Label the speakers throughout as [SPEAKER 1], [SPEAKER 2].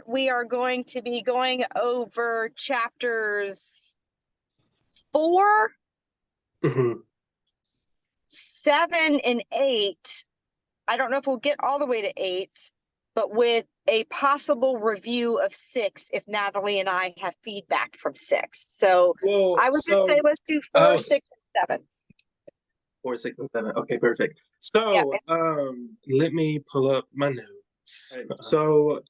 [SPEAKER 1] we are going to be going over chapters 4,
[SPEAKER 2] Mhm.
[SPEAKER 1] 7, and 8. I don't know if we'll get all the way to 8, but with a possible review of 6 if Natalie and I have feedback from 6. So
[SPEAKER 2] Well,
[SPEAKER 1] I would just say let's do 4, 6, and 7.
[SPEAKER 2] 4, 6, and 7. Okay, perfect. So, let me pull up my notes. So,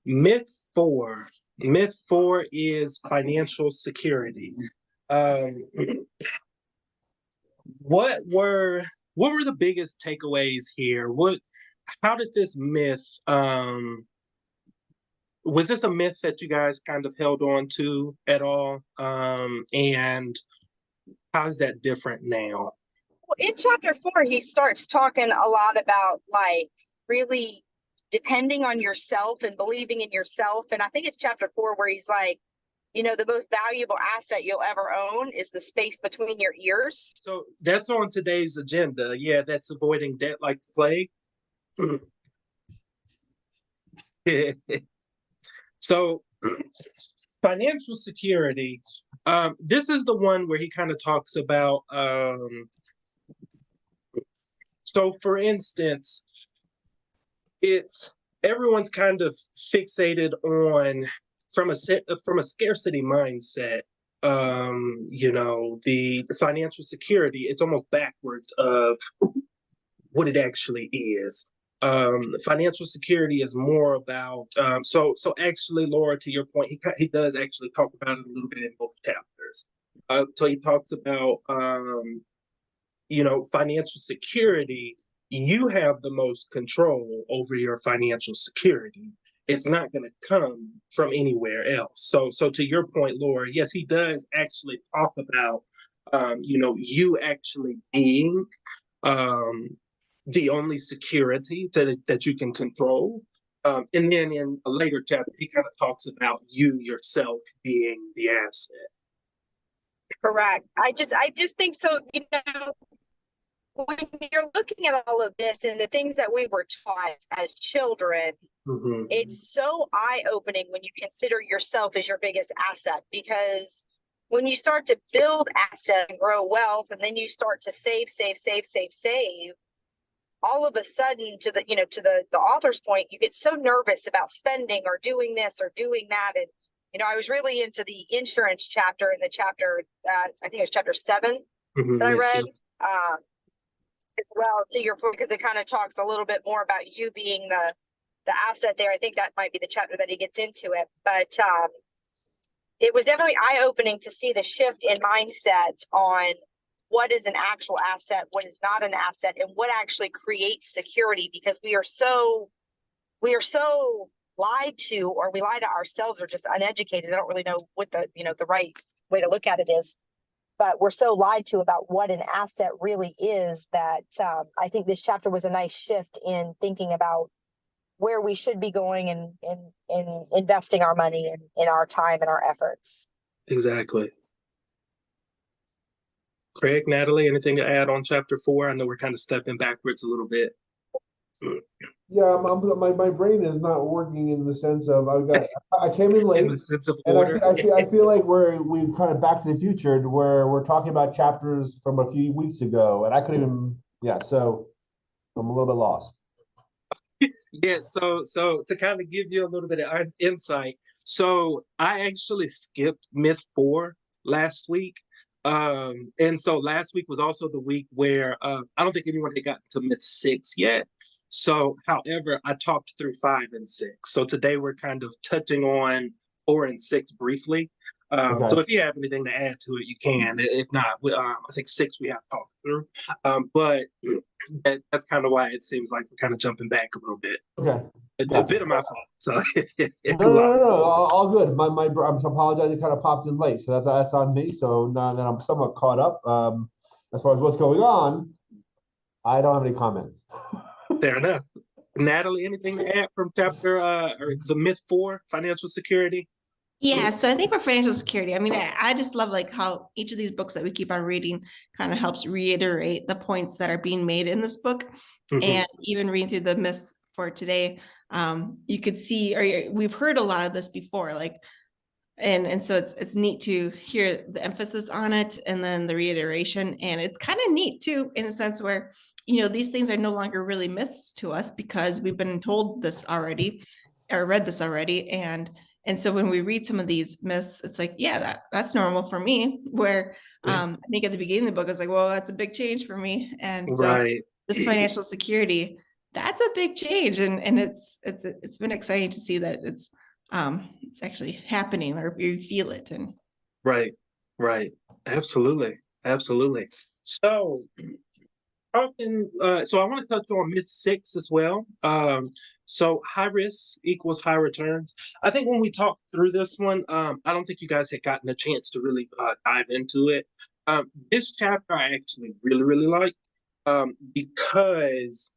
[SPEAKER 2] myth 4. Myth 4 is financial security. What were the biggest takeaways here? How did this myth was this a myth that you guys kind of held on to at all? And how's that different now?
[SPEAKER 1] Well, in chapter 4, he starts talking a lot about like really depending on yourself and believing in yourself. And I think it's chapter 4 where he's like, you know, the most valuable asset you'll ever own is the space between your ears.
[SPEAKER 2] So that's on today's agenda. Yeah, that's avoiding debt like the plague. So financial security, this is the one where he kind of talks about, so for instance, everyone's kind of fixated on from a scarcity mindset. The financial security, it's almost backwards of what it actually is. Financial security is more about so actually, Laura, to your point, he does actually talk about it a little bit in both chapters. So he talks about financial security. You have the most control over your financial security. It's not going to come from anywhere else. So to your point, Laura, yes, he does actually talk about you actually being the only security that you can control. And then in a later chapter, he kind of talks about you yourself being the asset.
[SPEAKER 1] Correct. I just think so, when you're looking at all of this and the things that we were taught as children, it's so eye-opening when you consider yourself as your biggest asset, because when you start to build assets and grow wealth, and then you start to save, all of a sudden, to the author's point, you get so nervous about spending or doing this or doing that. And I was really into the insurance chapter in the chapter, I think it was chapter 7 that I read. As well, to your point, because it kind of talks a little bit more about you being the asset there. I think that might be the chapter that he gets into it, but it was definitely eye-opening to see the shift in mindset on what is an actual asset, what is not an asset, and what actually creates security, because we are so lied to, or we lie to ourselves, or just uneducated. I don't really know what the right way to look at it is. But we're so lied to about what an asset really is that I think this chapter was a nice shift in thinking about where we should be going and in investing our money and in our time and our efforts.
[SPEAKER 2] Exactly. Craig, Natalie, anything to add on chapter 4? I know we're kind of stepping backwards a little bit.
[SPEAKER 3] Yeah, my brain is not working in the sense of I came in late.
[SPEAKER 2] In the sense of
[SPEAKER 3] and
[SPEAKER 2] order.
[SPEAKER 3] I feel like we've kind of Back to the Future, where we're talking about chapters from a few weeks ago, and I couldn't even. So I'm a little bit lost.
[SPEAKER 2] Yeah, so to kind of give you a little bit of insight, so I actually skipped myth 4 last week. And so last week was also the week where I don't think anyone had gotten to myth 6 yet. So, however, I talked through 5 and 6. So today we're kind of touching on 4 and 6 briefly.
[SPEAKER 3] Okay.
[SPEAKER 2] So if you have anything to add to it, you can. If not, I think 6 we have talked through. But that's kind of why it seems like we're kind of jumping back a little bit.
[SPEAKER 3] Okay.
[SPEAKER 2] A bit of my fault. So
[SPEAKER 3] No, all good. My I'm apologizing. Kind of popped in late, so that's on me. So now that I'm somewhat caught up, as far as what's going on, I don't have any comments.
[SPEAKER 2] Fair enough. Natalie, anything to add from chapter or the myth 4, financial security?
[SPEAKER 4] Yeah, so I think for financial security, I mean, I just love like how each of these books that we keep on reading kind of helps reiterate the points that are being made in this book. And even reading through the myths for today, you could see, or we've heard a lot of this before, like, and so it's neat to hear the emphasis on it and then the reiteration. And it's kind of neat too, in a sense where, these things are no longer really myths to us because we've been told this already or read this already. And so when we read some of these myths, it's like, yeah, that's normal for me. Where I think at the beginning of the book, I was like, well, that's a big change for me. And so
[SPEAKER 2] Right.
[SPEAKER 4] this financial security, that's a big change. And it's been exciting to see that it's actually happening, or you feel it. And
[SPEAKER 2] Right. Absolutely. So so I want to touch on myth 6 as well. So high risk equals high returns. I think when we talked through this one, I don't think you guys had gotten a chance to really dive into it. This chapter I actually really like, because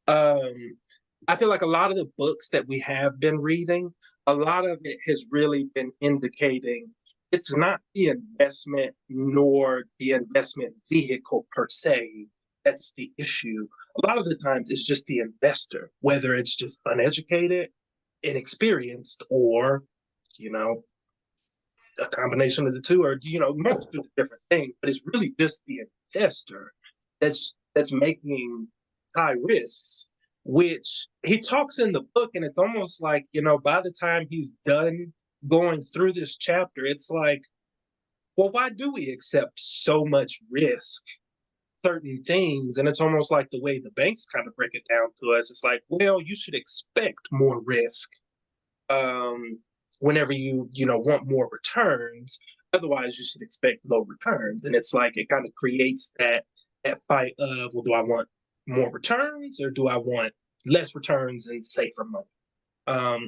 [SPEAKER 2] I feel like a lot of the books that we have been reading, a lot of it has really been indicating it's not the investment nor the investment vehicle per se that's the issue. A lot of the times it's just the investor, whether it's just uneducated, inexperienced, or, a combination of the two, or, multitude of different things. But it's really just the investor that's making high risks, which he talks in the book. And it's almost like, by the time he's done going through this chapter, it's like, well, why do we accept so much risk? Certain things, and it's almost like the way the banks kind of break it down to us. It's like, well, you should expect more risk whenever you want more returns. Otherwise, you should expect low returns. And it's like it kind of creates that fight of, well, do I want more returns or do I want less returns and safer money?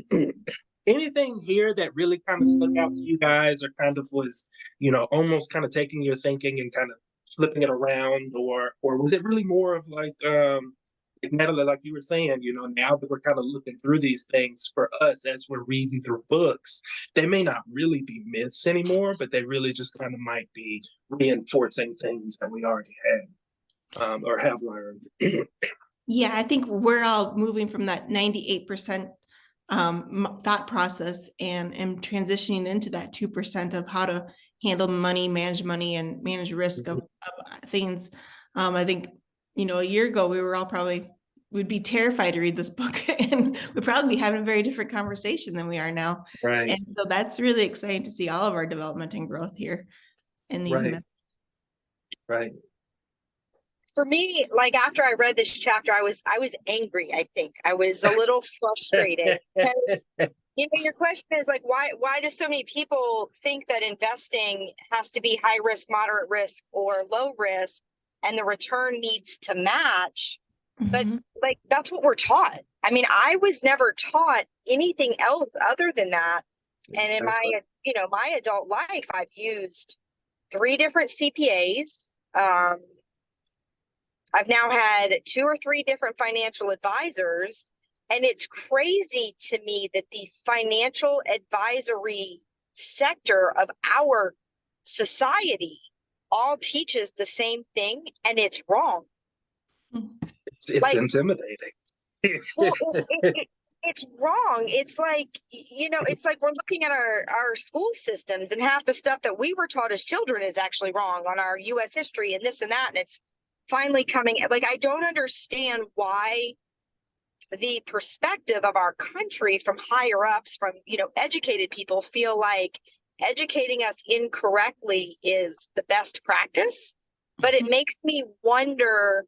[SPEAKER 2] Anything here that really kind of stuck out to you guys, or kind of was, almost kind of taking your thinking and kind of flipping it around, or was it really more of like Natalie, like you were saying, now that we're kind of looking through these things for us as we're reading through books, they may not really be myths anymore, but they really just kind of might be reinforcing things that we already had or have learned.
[SPEAKER 4] yeah, I think we're all moving from that 98% thought process and transitioning into that 2% of how to handle money, manage money, and manage risk of things. I think, a year ago, we were all we'd be terrified to read this book and we'd probably be having a very different conversation than we are now.
[SPEAKER 2] Right.
[SPEAKER 4] And so that's really exciting to see all of our development and growth here in these myths.
[SPEAKER 2] Right.
[SPEAKER 1] For me, like after I read this chapter, I was angry. I think I was a little frustrated. Because, your question is like, why do so many people think that investing has to be high risk, moderate risk, or low risk, and the return needs to match? But like, that's what we're taught. I mean, I was never taught anything else other than that. Exactly. And in my adult life, I've used 3 different CPAs. I've now had 2 or 3 different financial advisors, and it's crazy to me that the financial advisory sector of our society all teaches the same thing, and it's wrong.
[SPEAKER 2] It's like, intimidating.
[SPEAKER 1] Well, it's wrong. It's like, it's like we're looking at our school systems, and half the stuff that we were taught as children is actually wrong on our U.S. history and this and that, and it's finally coming. Like, I don't understand why the perspective of our country from higher ups, from educated people, feel like educating us incorrectly is the best practice. But it makes me wonder,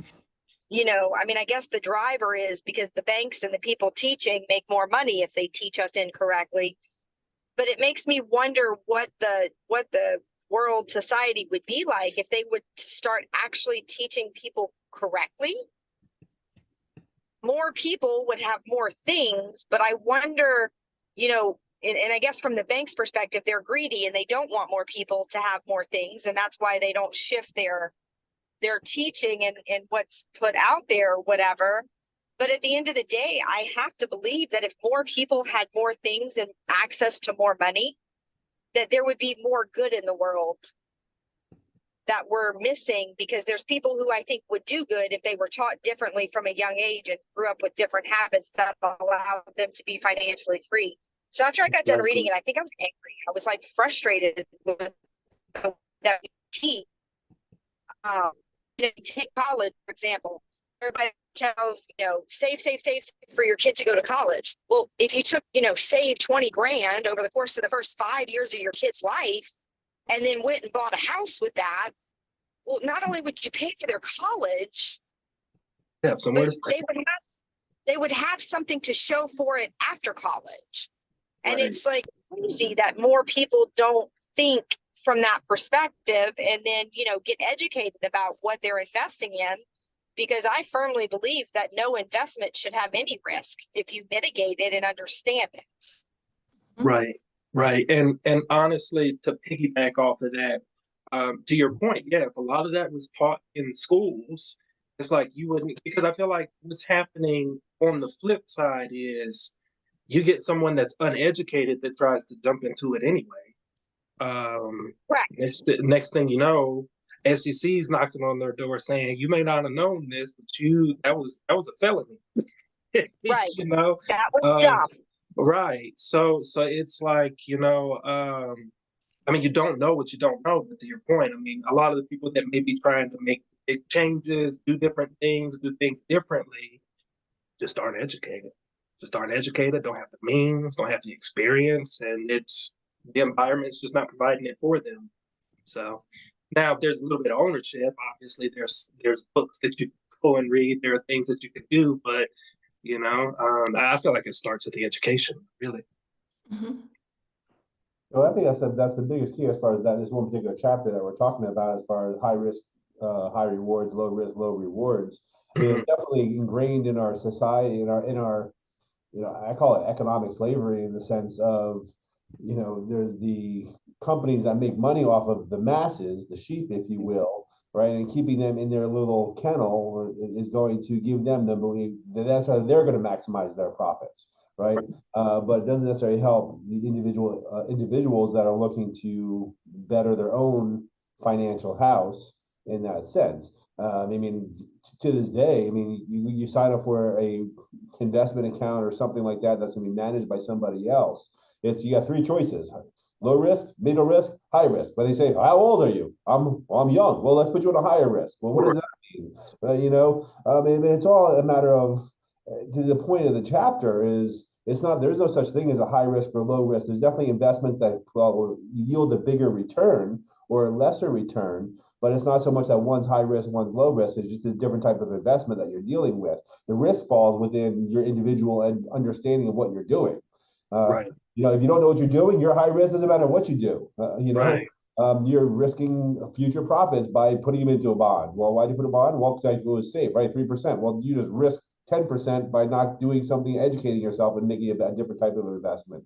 [SPEAKER 1] I guess the driver is because the banks and the people teaching make more money if they teach us incorrectly. But it makes me wonder what the world society would be like if they would start actually teaching people correctly. More people would have more things, but I wonder, and I guess from the bank's perspective, they're greedy and they don't want more people to have more things, and that's why they don't shift their teaching and what's put out there, whatever. But at the end of the day, I have to believe that if more people had more things and access to more money, that there would be more good in the world. that we're missing, because there's people who I think would do good if they were taught differently from a young age and grew up with different habits that allow them to be financially free. So after I got done reading it, I think I was angry. I was like frustrated with that we teach. You take college, for example. Everybody tells, save for your kid to go to college. Well, if you took, save 20 grand over the course of the first 5 years of your kid's life, and then went and bought a house with that, well, not only would you pay for their college,
[SPEAKER 2] Yeah, somewhere
[SPEAKER 1] but they would have something to show for it after college. And
[SPEAKER 2] Right.
[SPEAKER 1] it's like crazy that more people don't think from that perspective, and then, get educated about what they're investing in, because I firmly believe that no investment should have any risk if you mitigate it and understand it.
[SPEAKER 2] Right, right. And honestly, to piggyback off of that, to your point, yeah, if a lot of that was taught in schools, it's like you wouldn't, because I feel like what's happening on the flip side is you get someone that's uneducated that tries to jump into it anyway.
[SPEAKER 1] Right.
[SPEAKER 2] Next thing you know, SEC is knocking on their door saying, "You may not have known this, but that was a felony."
[SPEAKER 1] Right. That was dumb.
[SPEAKER 2] Right. So it's like, I mean, you don't know what you don't know, but to your point, I mean, a lot of the people that may be trying to make big changes, do different things, do things differently, just aren't educated. Don't have the means, don't have the experience, and the environment's just not providing it for them. So now, if there's a little bit of ownership, obviously there's books that you go and read, there are things that you can do, but I feel like it starts at the education, really.
[SPEAKER 4] Mhm.
[SPEAKER 3] Well, I think that's the biggest key as far as this one particular chapter that we're talking about, as far as high risk, high rewards, low risk, low rewards. I mean, it's definitely ingrained in our society, in our I call it economic slavery, in the sense of, there's the companies that make money off of the masses, the sheep, if you will, right? And keeping them in their little kennel is going to give them the belief that that's how they're going to maximize their profits, right? But it doesn't necessarily help the individuals that are looking to better their own financial house in that sense. I mean, to this day, I mean, you sign up for a investment account or something like that that's going to be managed by somebody else. You got three choices: low risk, middle risk, high risk. But they say, "How old are you?" I'm young. Well, let's put you on a higher risk. Well, what does that mean? I mean, it's all a matter of, to the point of the chapter is, there's no such thing as a high risk or low risk. There's definitely investments that yield a bigger return or a lesser return, but it's not so much that one's high risk, one's low risk. It's just a different type of investment that you're dealing with. The risk falls within your individual and understanding of what you're doing.
[SPEAKER 2] Right.
[SPEAKER 3] If you don't know what you're doing, you're high risk. Doesn't matter what you do.
[SPEAKER 2] Right.
[SPEAKER 3] You're risking future profits by putting them into a bond. Well, why do you put a bond? Well, because I feel it's safe, right? 3%. Well, you just risk 10% by not doing something, educating yourself, and making a different type of investment.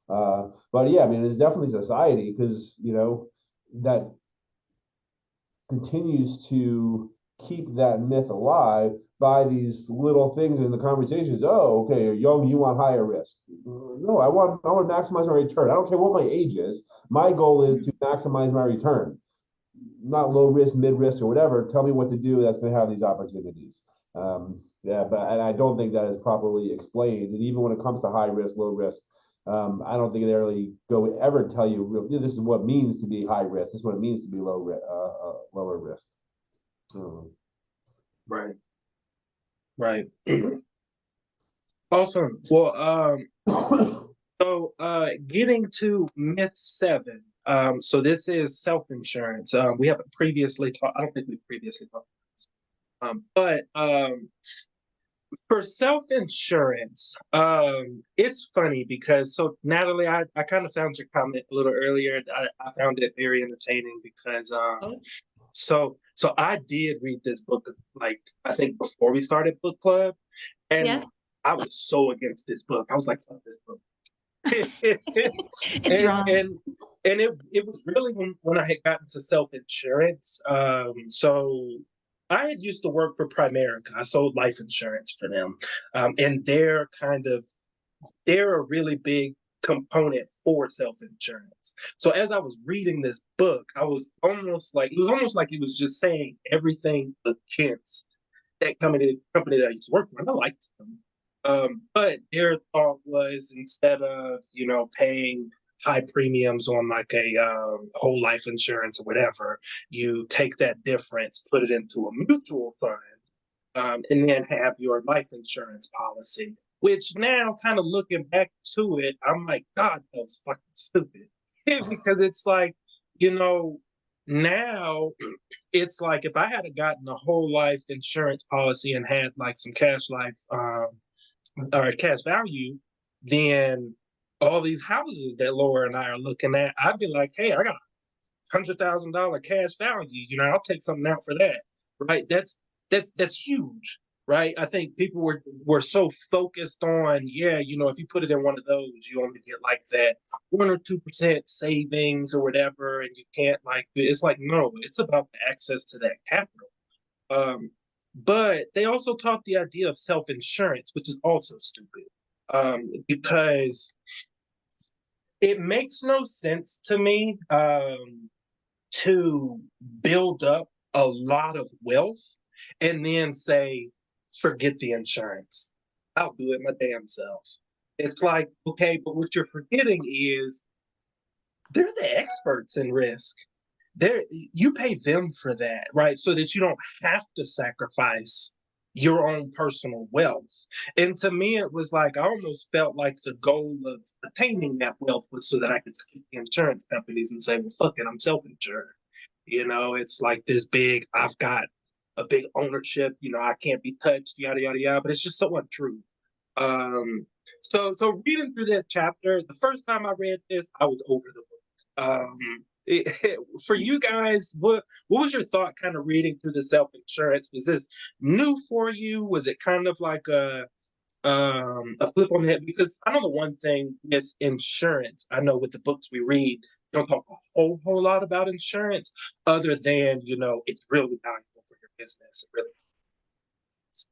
[SPEAKER 3] But yeah, I mean, it's definitely society, because that continues to keep that myth alive by these little things in the conversations. Oh, okay, you're young, you want higher risk. No, I want to maximize my return. I don't care what my age is. My goal is to maximize my return, not low risk, mid risk, or whatever. Tell me what to do that's going to have these opportunities. And I don't think that is properly explained. And even when it comes to high risk, low risk, I don't think they really ever tell you, this is what it means to be high risk. This is what it means to be lower risk.
[SPEAKER 2] Right. Right. Awesome. Well, so getting to myth 7. So this is self-insurance. We haven't previously talked. I don't think we've previously talked about this. But for self-insurance, it's funny because, so Natalie, I kind of found your comment a little earlier. I found it very entertaining because so I did read this book, like, I think before we started book club, and
[SPEAKER 4] Yeah.
[SPEAKER 2] I was so against this book. I was like, fuck this book. and it was really when I had gotten to self-insurance. So I had used to work for Primerica. I sold life insurance for them. And they're a really big component for self-insurance. So as I was reading this book, I was almost like it was just saying everything against that company that I used to work for. And I liked them. But their thought was, instead of, paying high premiums on like a whole life insurance or whatever, you take that difference, put it into a mutual fund, and then have your life insurance policy. Which now, kind of looking back to it, I'm like, God, that was fucking stupid. Because it's like, now it's like, if I had gotten a whole life insurance policy and had like some cash life or cash value, then all these houses that Laura and I are looking at, I'd be like, hey, I got $100,000 cash value. I'll take something out for that, right? That's huge, right? I think people were so focused on, if you put it in one of those, you only get like that 1 or 2% savings or whatever, and you can't it's like, no, it's about the access to that capital. But they also taught the idea of self-insurance, which is also stupid, because it makes no sense to me to build up a lot of wealth and then say, forget the insurance. I'll do it my damn self. It's like, okay, but what you're forgetting is they're the experts in risk. You pay them for that, right? So that you don't have to sacrifice your own personal wealth. And to me, it was like, I almost felt like the goal of attaining that wealth was so that I could skip the insurance companies and say, well, fuck it, I'm self-insured. It's like this big, I've got a big ownership, I can't be touched, yada, yada, yada, but it's just so untrue. So reading through that chapter, the first time I read this, I was over the book. For you guys, what was your thought kind of reading through the self-insurance? Was this new for you? Was it kind of like a flip on the head? Because I know the one thing with insurance, I know with the books we read, don't talk a whole lot about insurance, other than, it's really valuable for your business. It really is.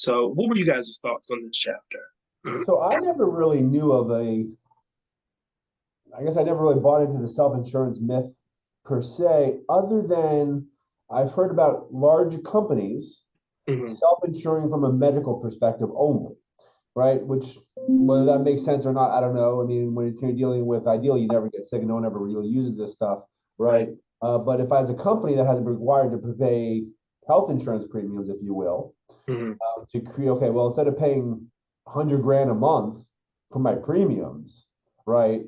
[SPEAKER 2] So what were you guys' thoughts on this chapter?
[SPEAKER 3] So I never really knew of I guess I never really bought into the self-insurance myth per se, other than I've heard about large companies self-insuring from a medical perspective only, right? Which, whether that makes sense or not, I don't know. I mean, when you're dealing with, ideally, you never get sick and no one ever really uses this stuff, right? But if as a company that has been required to pay health insurance premiums, if you will, to create, okay, well, instead of paying $100,000 a month for my premiums, right?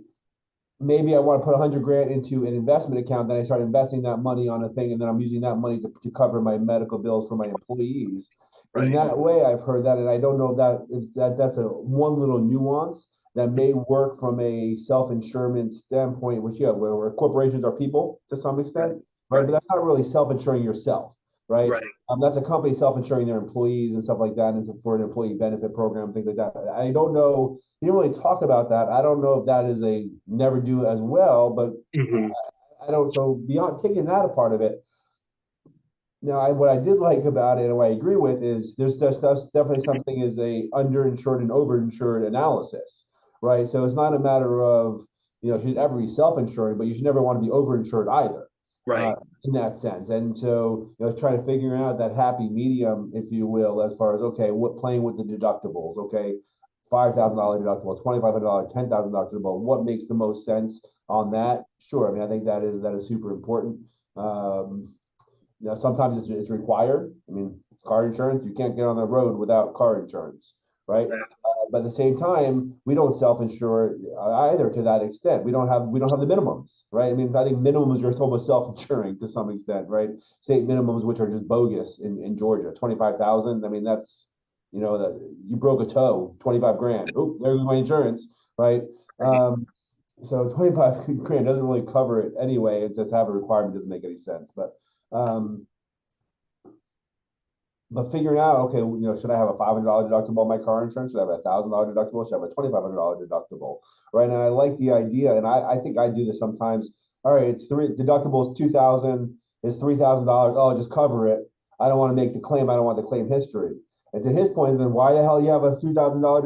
[SPEAKER 3] Maybe I want to put $100,000 into an investment account. Then I start investing that money on a thing, and then I'm using that money to cover my medical bills for my employees. In that way, I've heard that, and I don't know if that's one little nuance that may work from a self-insurance standpoint, which where corporations are people to some extent, right? But that's not really self-insuring yourself, right? That's a company self-insuring their employees and stuff like that, and it's for an employee benefit program, things like that. I don't know. You don't really talk about that. I don't know if that is a never do as well, but I don't. So beyond taking that apart of it, now what I did like about it, and what I agree with, is there's definitely something is a underinsured and overinsured analysis, right? So it's not a matter of you should ever be self-insuring, but you should never want to be overinsured either. In that sense. And so, try to figure out that happy medium, if you will, as far as, okay, playing with the deductibles, okay, $5,000 deductible, $2,500, $10,000 deductible, what makes the most sense on that? Sure. I mean, I think that is super important. Sometimes it's required. I mean, car insurance, you can't get on the road without car insurance, right? But at the same time, we don't self-insure either to that extent. We don't have the minimums, right? I mean, I think minimums are almost self-insuring to some extent, right? State minimums, which are just bogus in Georgia, 25,000. I mean, that's that you broke a toe, 25,000. Oh, there's my insurance, right? So 25,000 doesn't really cover it anyway. It just have a requirement doesn't make any sense, But figuring out, okay, should I have a $500 deductible on my car insurance? Should I have a $1,000 deductible? Should I have a $2,500 deductible? Right. And I like the idea, and I think I do this sometimes. All right, it's deductible is $2,000, it's $3,000. Oh, just cover it. I don't want to make the claim. I don't want the claim history. And to his point, then why the hell you have a $3,000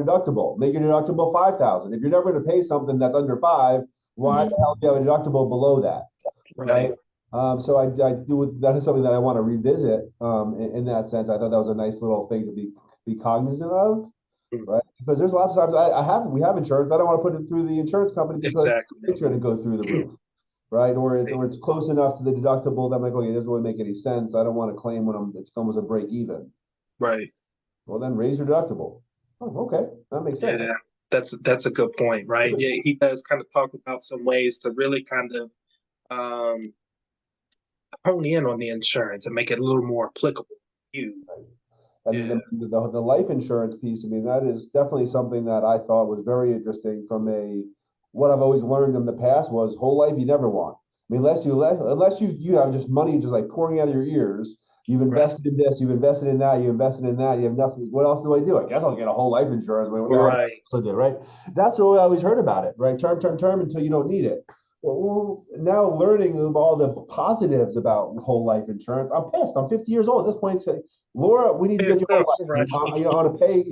[SPEAKER 3] deductible? Make your deductible 5,000. If you're never going to pay something that's under 5, why the hell do you have a deductible below that? Right. So I do, that is something that I want to revisit in that sense. I thought that was a nice little thing to be cognizant of, right? Because there's lots of times we have insurance. I don't want to put it through the insurance company because it's going to go through the roof, right? Or it's close enough to the deductible that I'm like, okay, it doesn't really make any sense. I don't want to claim when it's almost a break even.
[SPEAKER 2] Right.
[SPEAKER 3] Well, then raise your deductible. Oh, okay, that makes sense.
[SPEAKER 2] Yeah, that's a good point, right? Yeah, he does kind of talk about some ways to really kind of hone in on the insurance and make it a little more applicable to you.
[SPEAKER 3] Right. And the life insurance piece, I mean, that is definitely something that I thought was very interesting from what I've always learned in the past was whole life you never want. I mean, unless you have just money just like pouring out of your ears, you've invested in this, you've invested in that, you invested in that, you have nothing. What else do I do? I guess I'll get a whole life insurance. Right. Right. That's what I always heard about it, right? Term until you don't need it. Well, now learning of all the positives about whole life insurance, I'm pissed. I'm 50 years old at this point. Say, Laura, we need to get you whole life. Right. On a pay,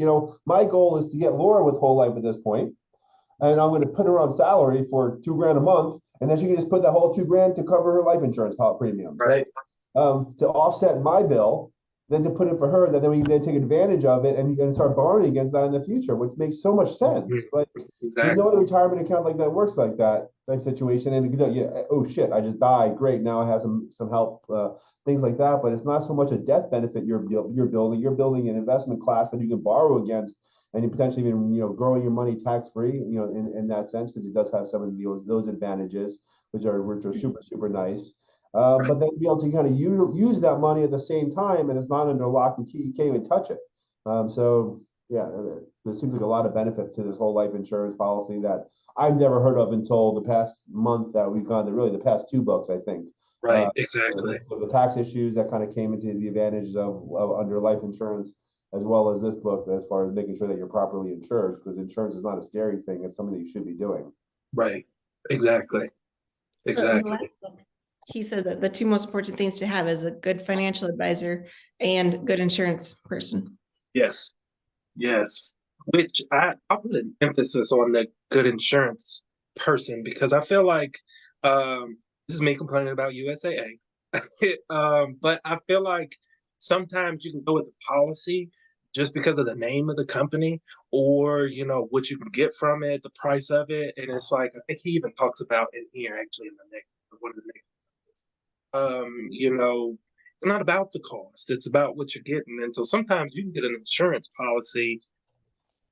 [SPEAKER 3] my goal is to get Laura with whole life at this point, and I'm going to put her on salary for $2,000 a month, and then she can just put that whole $2,000 to cover her life insurance premiums, right? To offset my bill, then to put it for her, then we can take advantage of it and start borrowing against that in the future, which makes so much sense. Like there's no other retirement account like that works like that type situation. And oh shit, I just died. Great, now I have some help, things like that. But it's not so much a death benefit you're building. You're building an investment class that you can borrow against, and you potentially even growing your money tax free. In that sense, because it does have some of those advantages, which are super nice. But then be able to kind of use that money at the same time, and it's not under lock and key. You can't even touch it. So yeah, there seems like a lot of benefits to this whole life insurance policy that I've never heard of until the past month that we've gone to, really the past 2 books, I think.
[SPEAKER 2] Right, exactly.
[SPEAKER 3] So the tax issues that kind of came into the advantages of under life insurance, as well as this book, as far as making sure that you're properly insured, because insurance is not a scary thing. It's something that you should be doing.
[SPEAKER 2] Right, exactly.
[SPEAKER 4] He said that the 2 most important things to have is a good financial advisor and good insurance person.
[SPEAKER 2] Yes. Which I'll put an emphasis on the good insurance person, because I feel like this is me complaining about USAA. But I feel like sometimes you can go with the policy just because of the name of the company, or what you can get from it, the price of it. And it's like, I think he even talks about in here, actually, in the next one of the next. It's not about the cost, it's about what you're getting. And so sometimes you can get an insurance policy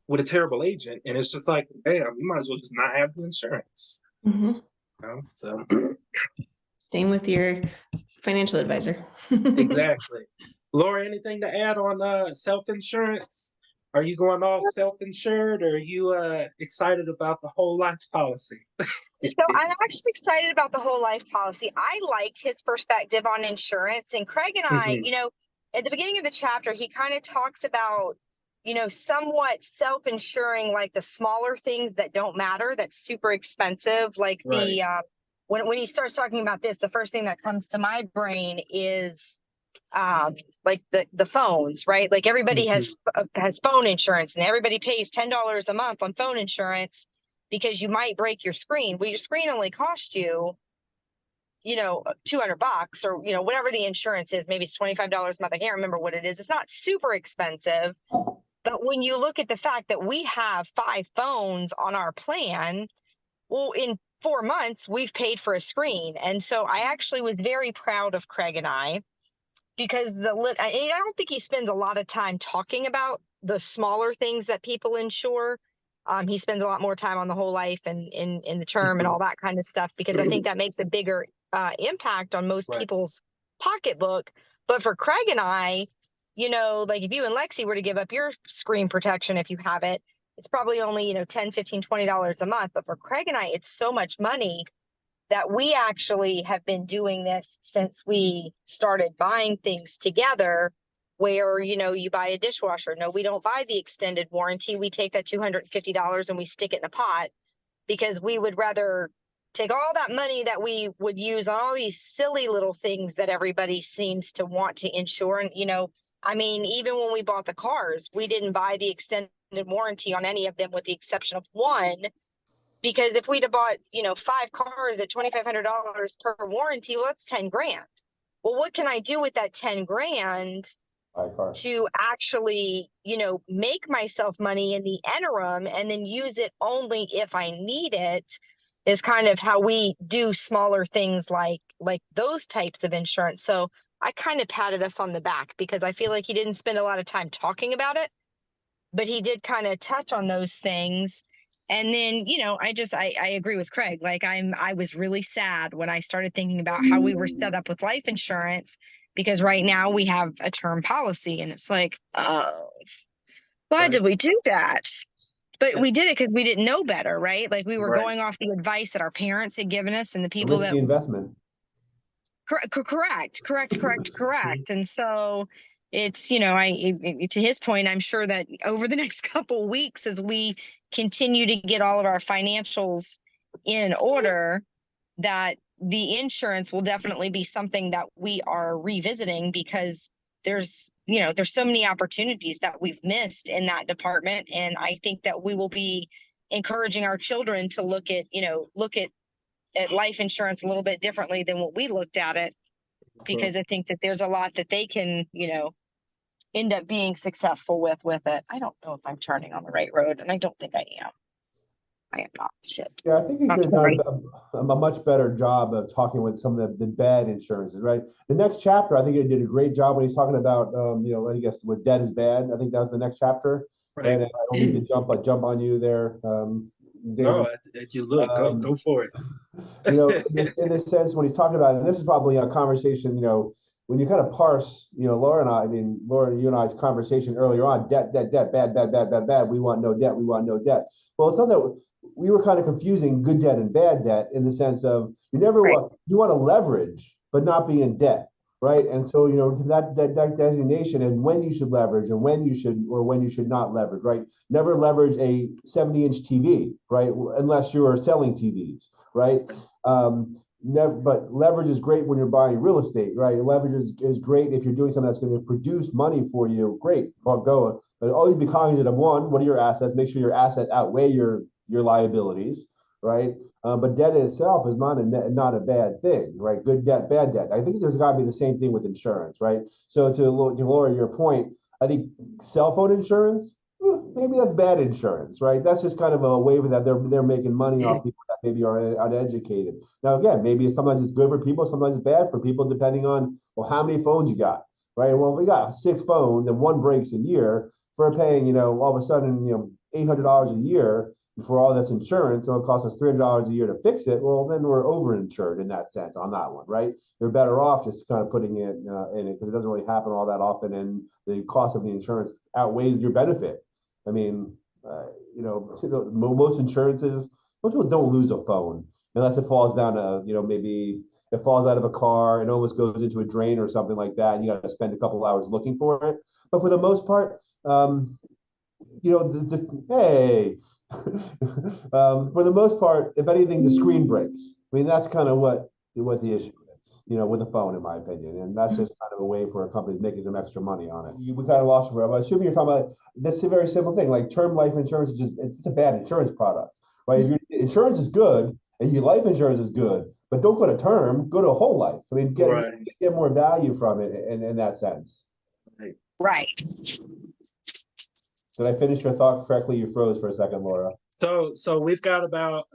[SPEAKER 2] with a terrible agent, and it's just like, damn, you might as well just not have the insurance. So
[SPEAKER 4] same with your financial advisor.
[SPEAKER 2] Exactly. Laura, anything to add on self-insurance? Are you going all self-insured, or are you excited about the whole life policy?
[SPEAKER 1] So I'm actually excited about the whole life policy. I like his perspective on insurance. And Craig and I, at the beginning of the chapter, he kind of talks about, somewhat self-insuring, like the smaller things that don't matter, that's super expensive. Like when he starts talking about this, the first thing that comes to my brain is like the phones, right? Like everybody has phone insurance, and everybody pays $10 a month on phone insurance because you might break your screen. Well, your screen only cost you, $200, or, whatever the insurance is. Maybe it's $25 a month. I can't remember what it is. It's not super expensive. But when you look at the fact that we have 5 phones on our plan, well, in 4 months, we've paid for a screen. And so I actually was very proud of Craig and I, because I don't think he spends a lot of time talking about the smaller things that people insure. He spends a lot more time on the whole life and in the term and all that kind of stuff, because I think that makes a bigger impact on most people's pocketbook. But for Craig and I, like if you and Lexi were to give up your screen protection, if you have it, it's probably only, $10, $15, $20 a month. But for Craig and I, it's so much money that we actually have been doing this since we started buying things together, where, you buy a dishwasher. No, we don't buy the extended warranty. We take that $250 and we stick it in a pot, because we would rather take all that money that we would use on all these silly little things that everybody seems to want to insure. And, I mean, even when we bought the cars, we didn't buy the extended warranty on any of them with the exception of one. Because if we'd have bought, 5 cars at $2,500 per warranty, well, that's 10 grand. Well, what can I do with that 10 grand
[SPEAKER 3] Buy a car.
[SPEAKER 1] to actually, make myself money in the interim and then use it only if I need it, is kind of how we do smaller things like those types of insurance. So I kind of patted us on the back because I feel like he didn't spend a lot of time talking about it, but he did kind of touch on those things. And then, I agree with Craig. Like I was really sad when I started thinking about how we were set up with life insurance, because right now we have a term policy and it's like, oh, why did we do that? But we did it because we didn't know better, right? Like we were
[SPEAKER 2] Right.
[SPEAKER 1] going off the advice that our parents had given us and the
[SPEAKER 3] A
[SPEAKER 1] people that
[SPEAKER 3] risky investment.
[SPEAKER 1] correct. And so it's, to his point, I'm sure that over the next couple weeks, as we continue to get all of our financials in order, that the insurance will definitely be something that we are revisiting, because there's so many opportunities that we've missed in that department. And I think that we will be encouraging our children to look at life insurance a little bit differently than what we looked at it, because I think that there's a lot that they can, end up being successful with it. I don't know if I'm turning on the right road, and I don't think I am. I am not. Shit.
[SPEAKER 3] Yeah, I think he
[SPEAKER 1] I'm
[SPEAKER 3] could have
[SPEAKER 1] sorry.
[SPEAKER 3] done a much better job of talking with some of the bad insurances, right? The next chapter, I think he did a great job when he's talking about, I guess what debt is bad. I think that was the next chapter.
[SPEAKER 2] Right.
[SPEAKER 3] And I don't need to jump on you there, David.
[SPEAKER 2] No, you look, go for it.
[SPEAKER 3] In this sense, when he's talking about, and this is probably a conversation, when you kind of parse, Laura, you and I's conversation earlier on, debt, bad, bad. We want no debt. Well, it's not that we were kind of confusing good debt and bad debt in the sense of you want to leverage, but not be in debt. Right. And so, that designation and when you should leverage and when you should not leverage. Right. Never leverage a 70-inch TV. Right. Unless you are selling TVs. Right. But leverage is great when you're buying real estate. Right. Leverage is great if you're doing something that's going to produce money for you. Great. Go. But always be cognizant of one, what are your assets? Make sure your assets outweigh your liabilities. Right. But debt itself is not a bad thing, right? Good debt, bad debt. I think there's got to be the same thing with insurance, right? So to Laura, your point, I think cell phone insurance, maybe that's bad insurance, right? That's just kind of a waiver that they're making money off people that maybe are uneducated. Now, again, maybe sometimes it's good for people, sometimes it's bad for people, depending on how many phones you got, right? Well, if we got 6 phones and one breaks a year, for paying, all of a sudden, $800 a year for all this insurance, so it costs us $300 a year to fix it. Well, then we're overinsured in that sense on that one, right? You're better off just kind of putting it in it, because it doesn't really happen all that often, and the cost of the insurance outweighs your benefit. I mean, most insurances, most people don't lose a phone unless it falls down to, maybe it falls out of a car and almost goes into a drain or something like that, and you got to spend a couple of hours looking for it. But for the most part, hey, for the most part, if anything, the screen breaks. I mean, that's kind of what the issue is, with the phone, in my opinion. And that's just kind of a way for a company making some extra money on it. We kind of lost you, but assuming you're talking about this is a very simple thing, like term life insurance is it's a bad insurance product, right? If your insurance is good and your life insurance is good, but don't go to term, go to a whole life. I mean, get more value from it in that sense.
[SPEAKER 1] Right.
[SPEAKER 3] Did I finish your thought correctly? You froze for a second, Laura.
[SPEAKER 2] So we've got about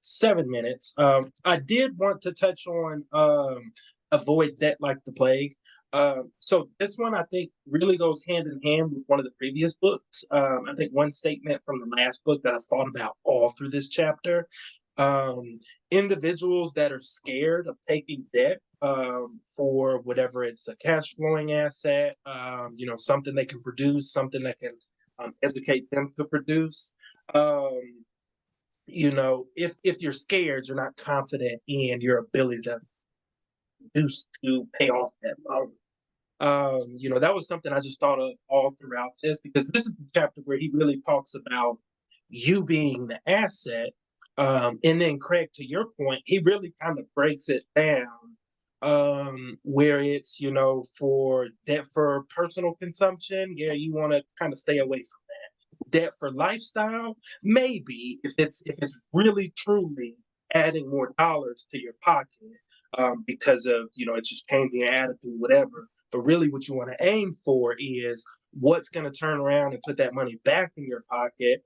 [SPEAKER 2] 7 minutes. I did want to touch on avoid debt like the plague. So this one I think really goes hand in hand with one of the previous books. I think one statement from the last book that I thought about all through this chapter. Individuals that are scared of taking debt for whatever it's a cash flowing asset, something they can produce, something that can educate them to produce. If you're scared, you're not confident in your ability to pay off that loan. That was something I just thought of all throughout this, because this is the chapter where he really talks about you being the asset. And then Craig, to your point, he really kind of breaks it down where it's, you know, for debt for personal consumption, yeah, you want to kind of stay away from that. Debt for lifestyle, maybe if it's really truly adding more dollars to your pocket, because of, you know, it's just changing your attitude, whatever. But really what you want to aim for is what's going to turn around and put that money back in your pocket,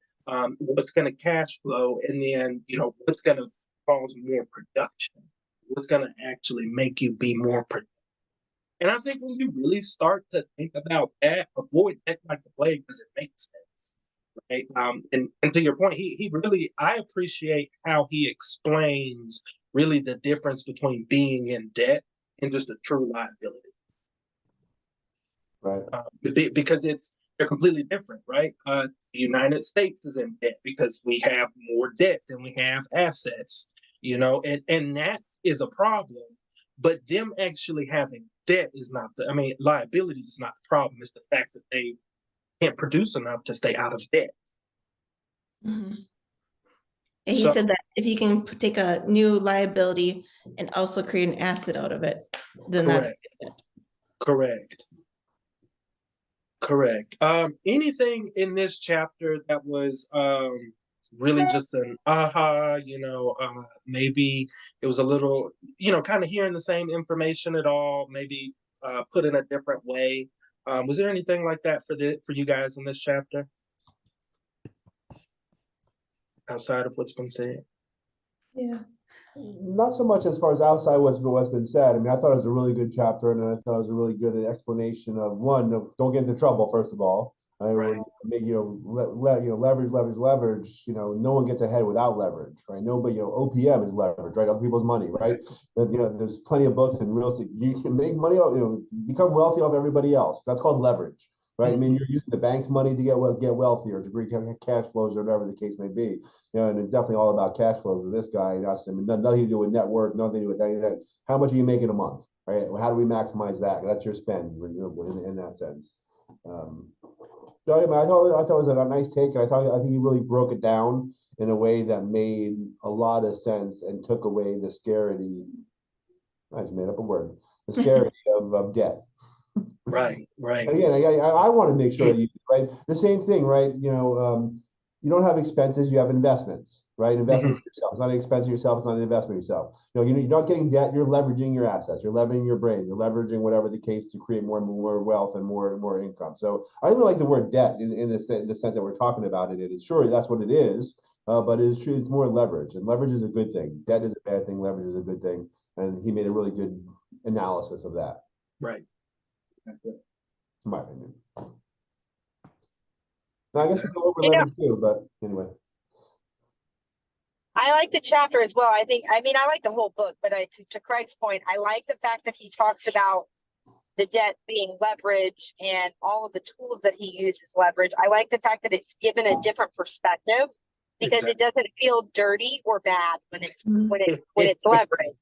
[SPEAKER 2] what's going to cash flow, and then, you know, what's going to cause more production, what's going to actually make you be more productive. And I think when you really start to think about that, avoid debt like the plague, because it makes sense. Right. And to your point, he really, I appreciate how he explains really the difference between being in debt and just a true liability.
[SPEAKER 3] Right.
[SPEAKER 2] Because they're completely different, right? The United States is in debt because we have more debt than we have assets, you know, and that is a problem. But them actually having debt is not liabilities is not the problem. It's the fact that they can't produce enough to stay out of debt.
[SPEAKER 4] Mm-hmm. And he said that if you can take a new liability and also create an asset out of it, then
[SPEAKER 2] correct.
[SPEAKER 4] That's
[SPEAKER 2] Correct. Anything in this chapter that was really just an aha, you know, maybe it was a little, you know, kind of hearing the same information at all, maybe put in a different way. Was there anything like that for you guys in this chapter? Outside of what's been said?
[SPEAKER 4] Yeah.
[SPEAKER 3] Not so much as far as outside what's been said. I mean, I thought it was a really good chapter, and I thought it was a really good explanation of don't get into trouble, first of all.
[SPEAKER 2] Right.
[SPEAKER 3] Leverage. You know, no one gets ahead without leverage, right? Nobody, you know, OPM is leverage, right? Other people's money, right? You know, there's plenty of books in real estate. You can make money, you know, become wealthy off everybody else. That's called leverage. Right. I mean, you're using the bank's money to get wealthier, to bring cash flows, or whatever the case may be. You know, and it's definitely all about cash flows with this guy. I mean, nothing to do with net worth, nothing to do with that. How much are you making a month? Right. How do we maximize that? That's your spend, you know, in that sense. So I thought it was a nice take, and I think he really broke it down in a way that made a lot of sense and took away the scarcity. I just made up a word. The scarcity of debt.
[SPEAKER 2] Right.
[SPEAKER 3] And again, I want to make sure that right, the same thing, right? You know, you don't have expenses, you have investments, right? Investments yourself. It's not an expense yourself, it's not an investment yourself. You know, you're not getting debt, you're leveraging your assets, you're leveraging your brain, you're leveraging whatever the case to create more wealth and more income. So I don't really like the word debt in the sense that we're talking about it. It is sure that's what it is, but it is true, it's more leverage, and leverage is a good thing. Debt is a bad thing, leverage is a good thing. And he made a really good analysis of that.
[SPEAKER 2] Right.
[SPEAKER 3] In my opinion. Now, I guess we go over leverage too, but anyway.
[SPEAKER 1] I like the chapter as well. I like the whole book, but to Craig's point, I like the fact that he talks about the debt being leverage and all of the tools that he uses leverage. I like the fact that it's given a different perspective because it doesn't feel dirty or bad when it's leverage.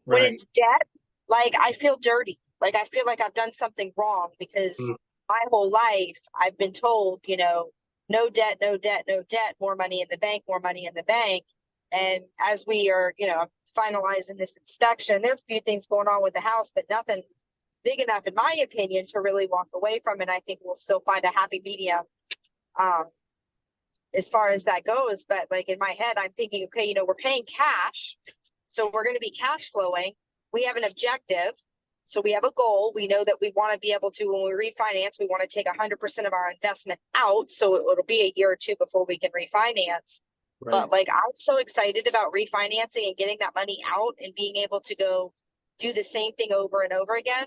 [SPEAKER 1] When it's debt, like I feel dirty. Like I feel like I've done something wrong because my whole life I've been told, you know, no debt, no debt, no debt, more money in the bank, more money in the bank. And as we are, you know, finalizing this inspection, there's a few things going on with the house, but nothing big enough, in my opinion, to really walk away from. And I think we'll still find a happy medium as far as that goes. But like in my head, I'm thinking, okay, you know, we're paying cash, so we're going to be cash flowing. We have an objective. So we have a goal. We know that we want to be able to, when we refinance, we want to take 100% of our investment out. So it'll be a year or two before we can refinance. Right. But like, I'm so excited about refinancing and getting that money out and being able to go do the same thing over and over again.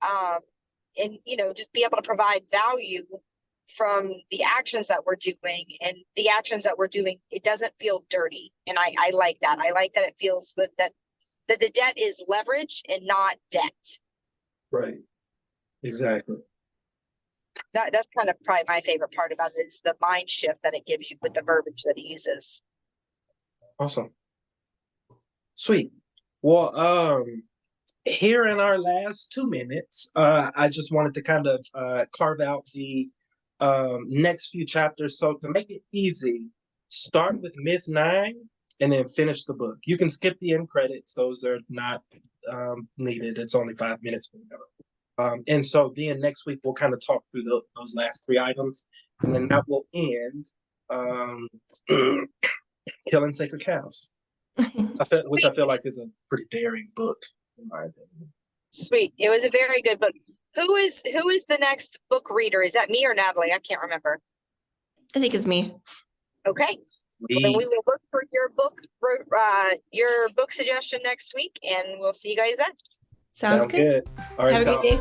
[SPEAKER 1] And, you know, just be able to provide value from the actions that we're doing, and the actions that we're doing, it doesn't feel dirty. And I like that. I like that it feels that the debt is leverage and not debt.
[SPEAKER 2] Right. Exactly.
[SPEAKER 1] That's kind of probably my favorite part about it, is the mind shift that it gives you with the verbiage that he uses.
[SPEAKER 2] Awesome. Sweet. Well, here in our last 2 minutes, I just wanted to kind of carve out the next few chapters. So to make it easy, start with Myth 9 and then finish the book. You can skip the end credits. Those are not needed. It's only 5 minutes. And so then next week we'll kind of talk through those last 3 items, and then that will end Killing Sacred Cows. Which I feel like is a pretty daring book, in my opinion.
[SPEAKER 1] Sweet. It was a very good book. Who is the next book reader? Is that me or Natalie? I can't remember.
[SPEAKER 4] I think it's me.
[SPEAKER 1] Okay. Then we will look for your book suggestion next week, and we'll see you guys then.
[SPEAKER 4] Sounds good.
[SPEAKER 2] All right.
[SPEAKER 4] Have a great day.